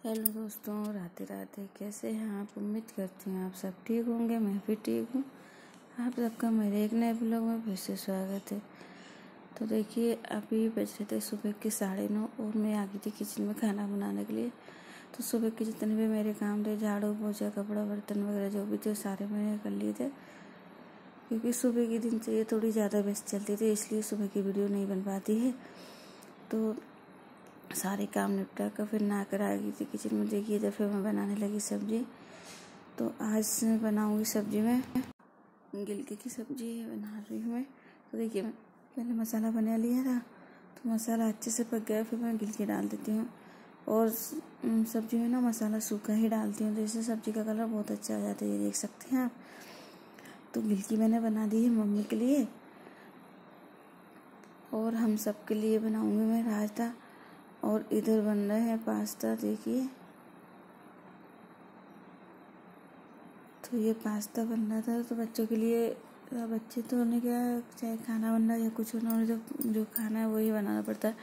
Hello दोस्तों, राधे राधे। कैसे हैं आप? उम्मीद करती हूँ आप सब ठीक होंगे। मैं भी ठीक हूँ। आप सबका मेरे एक नए ब्लॉग में फिर से स्वागत है। तो देखिए, अभी बज रहे थे सुबह के 9:30 और मैं आ गई थी किचन में खाना बनाने के लिए। तो सुबह के जितने भी मेरे काम थे, झाड़ू पोछा, कपड़ा बर्तन वगैरह जो भी थे, सारे मैंने कर लिए थे। क्योंकि सुबह की दिनचर्या थोड़ी ज़्यादा व्यस्त चलती थी, इसलिए सुबह की वीडियो नहीं बन पाती है। तो सारे काम निपटा कर फिर नहा कर आ गई थी किचन में। देखिए, जब फिर मैं बनाने लगी सब्जी। तो आज बनाऊंगी सब्जी में गिलकी की सब्जी बना रही हूँ मैं। तो देखिए, मैं पहले मसाला बना लिया था, तो मसाला अच्छे से पक गया। फिर मैं गिलकी डाल देती हूँ और सब्जी में ना मसाला सूखा ही डालती हूँ, तो इससे सब्जी का कलर बहुत अच्छा आ जाता है। ये देख सकते हैं आप। तो गिलकी मैंने बना दी है मम्मी के लिए, और हम सब के लिए बनाऊंगी मैं रायता। और इधर बन रहा है पास्ता। देखिए, तो ये पास्ता बन रहा था तो बच्चों के लिए। बच्चे तो उन्हें क्या, चाहे खाना बन रहा है या कुछ उन्होंने जो खाना है वही बनाना पड़ता है।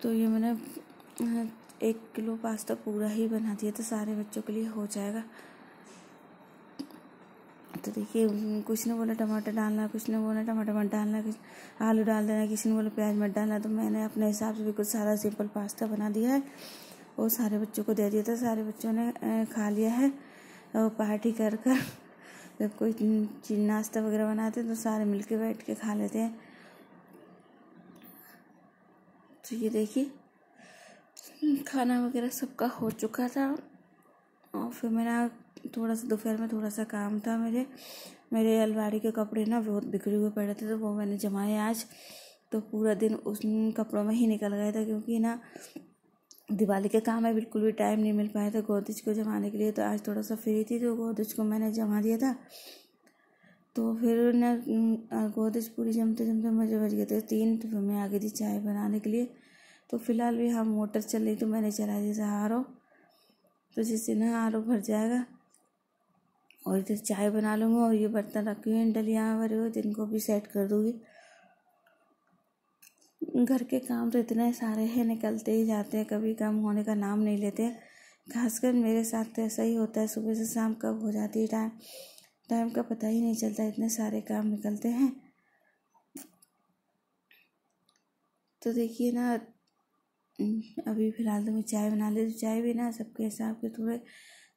तो ये मैंने 1 किलो पास्ता पूरा ही बना दिया, तो सारे बच्चों के लिए हो जाएगा। तो देखिए, कुछ ने बोला टमाटर डालना, कुछ ने बोला टमाटर मत डालना, आलू डाल देना, किसी ने बोला प्याज मत डालना। तो मैंने अपने हिसाब से बिल्कुल सारा सिंपल पास्ता बना दिया है और सारे बच्चों को दे दिया था। सारे बच्चों ने खा लिया है। और पार्टी कर जब कोई चीज़ नाश्ता वगैरह बनाते हैं तो सारे मिलके बैठ के खा लेते हैं। तो ये देखिए, खाना वगैरह सबका हो चुका था। और फिर मेरा थोड़ा सा दोपहर में थोड़ा सा काम था। मेरे अलमारी के कपड़े ना बहुत बिखरे हुए पड़े थे, तो वो मैंने जमाए आज। तो पूरा दिन उस कपड़ों में ही निकल गया था, क्योंकि ना दिवाली के काम में बिल्कुल भी टाइम नहीं मिल पाया था गोदरेज को जमाने के लिए। तो आज थोड़ा सा फ्री थी, तो गोदरेज को मैंने जमा दिया था। तो फिर ना गोदरेज पूरी जमते जमते मुझे बज गए थे 3। तो फिर मैं आ गई थी चाय बनाने के लिए। तो फिलहाल भी हम मोटर चल रही, तो मैंने चला दिया था RO, तो जिससे ना RO भर जाएगा। और इधर चाय बना लूँगी। और ये बर्तन रखे हुए हैं डलिया भरे हुए, जिनको भी सेट कर दूँगी। घर के काम तो इतने सारे हैं, निकलते ही जाते हैं, कभी काम होने का नाम नहीं लेते। खासकर मेरे साथ तो ऐसा ही होता है, सुबह से शाम कब हो जाती है टाइम का पता ही नहीं चलता, इतने सारे काम निकलते हैं। तो देखिए ना, अभी फ़िलहाल तो मैं चाय बना लेती। चाय भी ना सबके हिसाब के थोड़े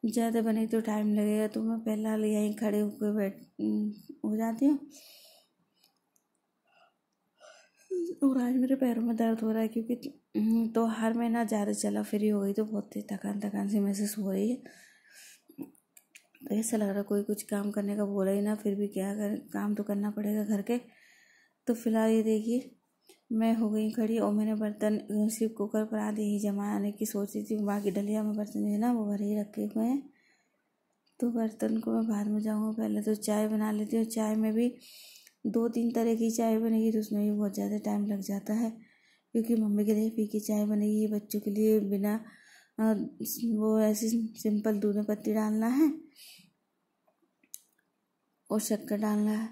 ज़्यादा बने तो टाइम लगेगा, तो मैं पहला यहीं खड़े होकर हो जाती हूँ। और आज मेरे पैरों में दर्द हो रहा है, क्योंकि त्योहार में ना ज़्यादा चला फ्री हो गई, तो बहुत तेज थकान सी महसूस हो रही है। तो ऐसा लग रहा कोई कुछ काम करने का बोला ही ना, फिर भी क्या कर, काम तो करना पड़ेगा घर के। तो फिलहाल ये देखिए, मैं हो गई खड़ी और मैंने बर्तन सिर्फ कुकर पर आधे ही जमाने की सोच रही थी। बाकी डलिया में बर्तन जो है ना वो भरे ही रखे हुए हैं। तो बर्तन को मैं बाद में जाऊँगा। पहले तो चाय बना लेती हूँ। चाय में भी 2-3 तरह की चाय बनेगी, तो उसमें भी बहुत ज़्यादा टाइम लग जाता है, क्योंकि मम्मी के लिए फीकी चाय बनेगी, बच्चों के लिए बिना वो ऐसी सिंपल दूध में पत्ती डालना है और शक्कर डालना है,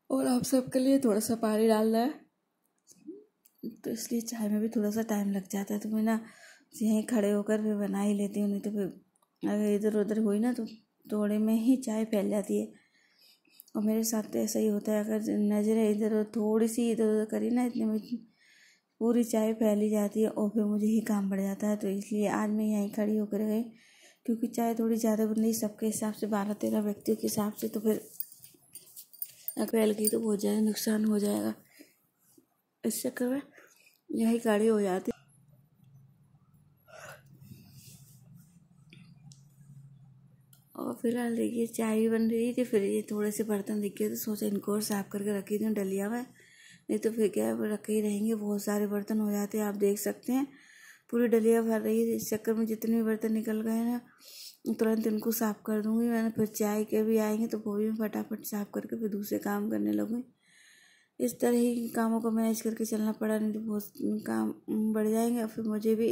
और आप सबके लिए थोड़ा सा पानी डालना है। तो इसलिए चाय में भी थोड़ा सा टाइम लग जाता है। तो मैं ना यहीं खड़े होकर फिर बना ही लेती हूँ, नहीं तो फिर अगर इधर उधर हुई ना तो थोड़े में ही चाय फैल जाती है। और मेरे साथ तो ऐसा ही होता है, अगर नज़रें इधर थोड़ी सी इधर उधर करी ना, इतने में पूरी चाय फैली जाती है और फिर मुझे ही काम बढ़ जाता है। तो इसलिए आज मैं यहीं खड़ी होकर गई, क्योंकि चाय थोड़ी ज़्यादा बन रही सबके हिसाब से, 12-13 व्यक्तियों के हिसाब से। तो फिर फैल गई तो बहुत ज़्यादा नुकसान हो जाएगा। इस चक्कर में यही खड़ी हो जाती। और फिलहाल देखिए, चाय भी बन रही थी। फिर ये थोड़े से बर्तन दिख गए, तो सोचा इनको और साफ़ करके रखी थी डलिया में, नहीं तो फिर क्या रखे ही रहेंगे, बहुत सारे बर्तन हो जाते हैं। आप देख सकते हैं पूरी डलिया भर रही है। इस चक्कर में जितने भी बर्तन निकल गए ना, तुरंत इनको साफ़ कर दूँगी मैंने। फिर चाय के भी आएंगे तो वो भी फटाफट साफ़ करके फिर दूसरे काम करने लगूँगी। इस तरह ही कामों को मैनेज करके चलना पड़ा, नहीं तो बहुत काम बढ़ जाएंगे। और फिर मुझे भी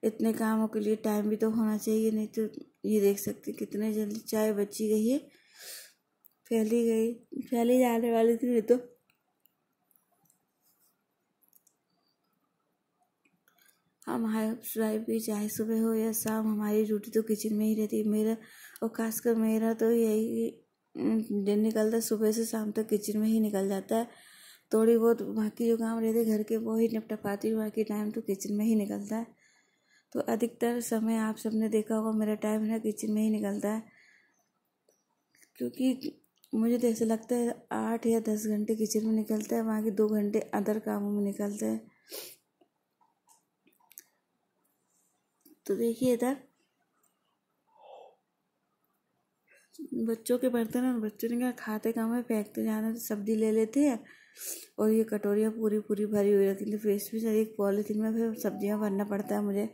इतने कामों के लिए टाइम भी तो होना चाहिए, नहीं तो ये देख सकते कितने जल्दी चाय बची गई है, फैली जाने वाली थी। नहीं तो हम हाउस वाइफ भी चाहे सुबह हो या शाम, हमारी ड्यूटी तो किचन में ही रहती है। मेरा और खासकर मेरा तो यही दिन निकलता है, सुबह से शाम तक किचन में ही निकल जाता है। थोड़ी बहुत बाकी जो काम रहते घर के वो ही निपटा पाती हूँ, बाकी टाइम तो किचन में ही निकलता है। तो अधिकतर समय आप सबने देखा होगा मेरा टाइम ना किचन में ही निकलता है, क्योंकि मुझे तो ऐसा लगता है 8 या 10 घंटे किचन में निकलता है, बाकी 2 घंटे अदर कामों में निकलते हैं। तो देखिए इधर बच्चों के बर्तन और बच्चों ने क्या खाते काम में फेंकते जाना, तो सब्जी ले लेते हैं और ये कटोरियाँ पूरी पूरी भरी हुई रहती है, फेस भी एक पॉलीथीन में फिर सब्जियाँ भरना पड़ता है मुझे।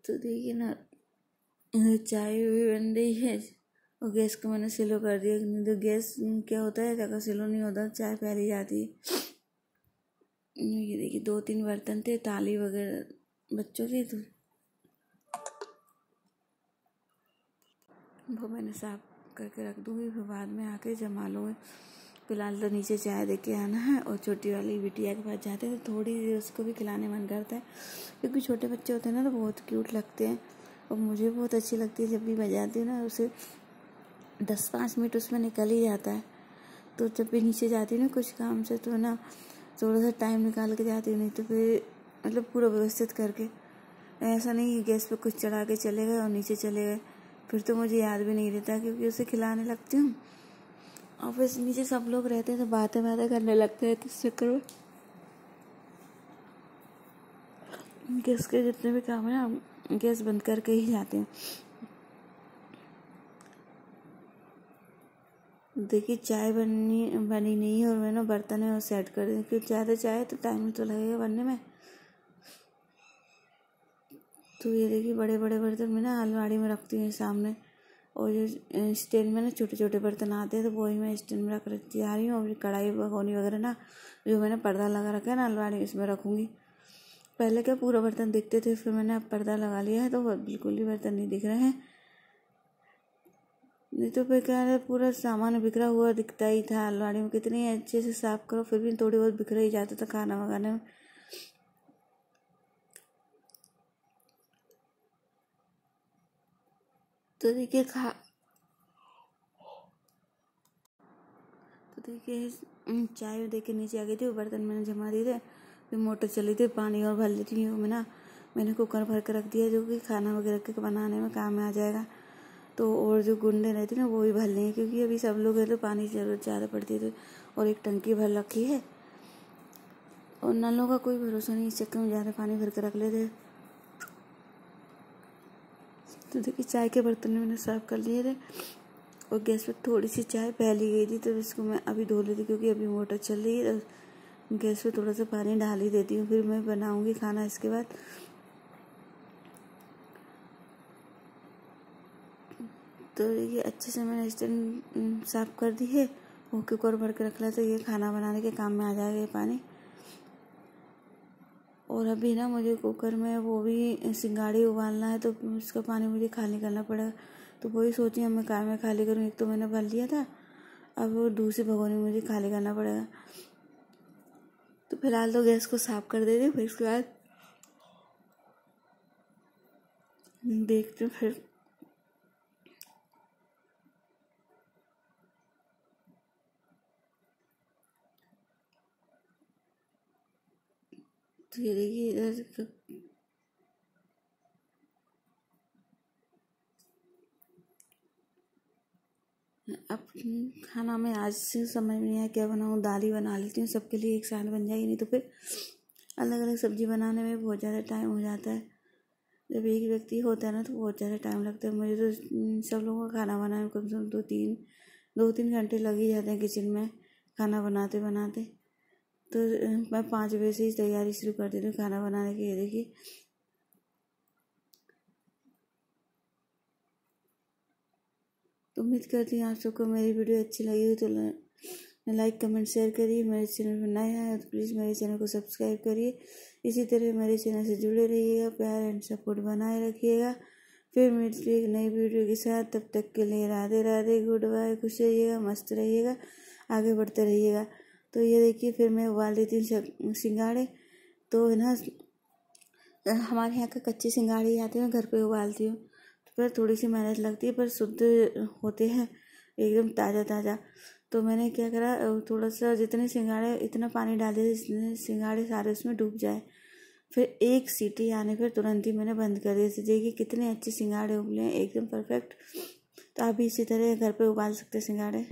तो देखिए ना चाय भी बन रही है और गैस को मैंने स्लो कर दिया, नहीं तो गैस क्या होता है अगर स्लो नहीं होता चाय फैली जाती है। ये देखिए 2-3 बर्तन थे थाली वगैरह बच्चों के, तो वो मैंने साफ करके रख दूँगी, फिर बाद में आके जमा लूँगी। फिलहाल तो नीचे चाय दे के आना है और छोटी वाली बिटिया के पास जाते हैं तो थोड़ी देर उसको भी खिलाने मन करता है, क्योंकि छोटे बच्चे होते हैं ना तो बहुत क्यूट लगते हैं और मुझे बहुत अच्छी लगती है। जब भी बजाती हूँ ना उसे 10-5 मिनट उसमें निकल ही जाता है। तो जब भी नीचे जाती हूँ ना कुछ काम से तो ना थोड़ा सा टाइम निकाल के जाती हूँ, नहीं तो फिर मतलब पूरा व्यवस्थित करके, ऐसा नहीं कि गैस पे कुछ चढ़ा के चले गए और नीचे चले गए, फिर तो मुझे याद भी नहीं रहता, क्योंकि उसे खिलाने लगती हूँ और फिर नीचे सब लोग रहते हैं तो बातें करने लगते हैं, तो इस चक्कर में गैस के जितने भी काम है ना गैस बंद करके ही जाते हैं। देखिए चाय बनी नहीं है और मैंने बर्तन है वो सेट कर दी, क्योंकि ज़्यादा चाय तो टाइम तो लगेगा बनने में। तो ये देखिए बड़े बड़े बर्तन मैं ना अलमारी में रखती हूँ सामने, और जो स्टैंड में ना छोटे छोटे बर्तन आते हैं तो वही मैं स्टैंड में रख रखती आ रही हूँ। और कढ़ाई भगोनी वगैरह ना जो मैंने पर्दा लगा रखा है ना अलमारी, इसमें रखूँगी। पहले क्या पूरा बर्तन दिखते थे, फिर मैंने अब पर्दा लगा लिया है तो बिल्कुल ही बर्तन नहीं दिख रहे हैं, नहीं तो फिर क्या है पूरा सामान बिखरा हुआ दिखता ही था अलमारी में। कितनी अच्छे से साफ करो फिर भी थोड़ी बहुत बिखरा ही जाता था खाना वगाने में। तो देखिए चाय दे के नीचे आ गई थी, वो बर्तन मैंने जमा दिए थे, फिर मोटर चली थी पानी और भर लेती हूँ मैं ना। मैंने कुकर भर के रख दिया जो कि खाना वगैरह के बनाने में काम में आ जाएगा। तो और जो गुंडे रहते ना वो भी भर लेंगे, क्योंकि अभी सब लोग हैं तो पानी की ज़रूरत ज़्यादा पड़ती है। और एक टंकी भर रखी है और नलों का कोई भरोसा नहीं, इस चक्कर में ज़्यादा पानी भर के रख लेते। तो देखिए चाय के बर्तन मैंने साफ कर लिए थे और गैस पे थोड़ी सी चाय फैली गई थी, तो इसको मैं अभी धो लेती, क्योंकि अभी मोटर चल रही है तो गैस पे थोड़ा सा पानी डाल ही देती हूँ, फिर मैं बनाऊँगी खाना इसके बाद। तो ये अच्छे से मैंने स्टैंड साफ कर दी है और कुकर भर के रख लिया, तो ये खाना बनाने के काम में आ जाएगा ये पानी। और अभी ना मुझे कुकर में वो भी सिंगाड़ी उबालना है, तो उसका पानी मुझे खाली करना पड़ेगा। तो वही सोची अब मैं काम में खाली करूँ, एक तो मैंने भर लिया था, अब वो दूसरी भगोनी मुझे खाली करना पड़ेगा। तो फिलहाल तो गैस को साफ कर देते, फिर उसके बाद देखते फिर। तो ये देखिए इधर अब खाना में आज से समझ में नहीं आया क्या बनाऊँ, दाल ही बना लेती हूँ, सबके लिए एक साथ बन जाएगी, नहीं तो फिर अलग अलग सब्जी बनाने में बहुत ज़्यादा टाइम हो जाता है। जब एक व्यक्ति होता है ना तो बहुत ज़्यादा टाइम लगता है। मुझे तो सब लोगों का खाना बनाने में कम से कम 2-3 घंटे लग ही जाते हैं किचन में खाना बनाते बनाते। तो मैं 5 बजे से ही तैयारी शुरू कर देती हूँ खाना बनाने की। ये देखिए तो उम्मीद करती हूँ आप सबको मेरी वीडियो अच्छी लगी हो तो लाइक कमेंट शेयर करिए। मेरे चैनल पर नए हैं तो प्लीज़ मेरे चैनल को सब्सक्राइब करिए। इसी तरह मेरे चैनल से जुड़े रहिएगा, प्यार एंड सपोर्ट बनाए रखिएगा। फिर मिलती एक नई वीडियो के साथ, तब तक के लिए राधे राधे, गुड बाय। खुश रहिएगा, मस्त रहिएगा, आगे बढ़ते रहिएगा। तो ये देखिए फिर मैं उबाल देती हूँ सिंघाड़े। तो है ना, हमारे यहाँ का कच्चे सिंघाड़े आते हैं, घर पे उबालती हूँ तो फिर थोड़ी सी मेहनत लगती है, पर शुद्ध होते हैं एकदम ताज़ा ताज़ा। तो मैंने क्या करा, थोड़ा सा जितने सिंघाड़े, इतना पानी डाल दिया जितने सिंघाड़े सारे उसमें डूब जाए। फिर एक सीटी आने पर तुरंत ही मैंने बंद कर दिया। देखिए कितने अच्छे सिंघाड़े उबले हैं, एकदम परफेक्ट। तो आप भी इसी तरह घर पे उबाल सकते हैं सिंघाड़े।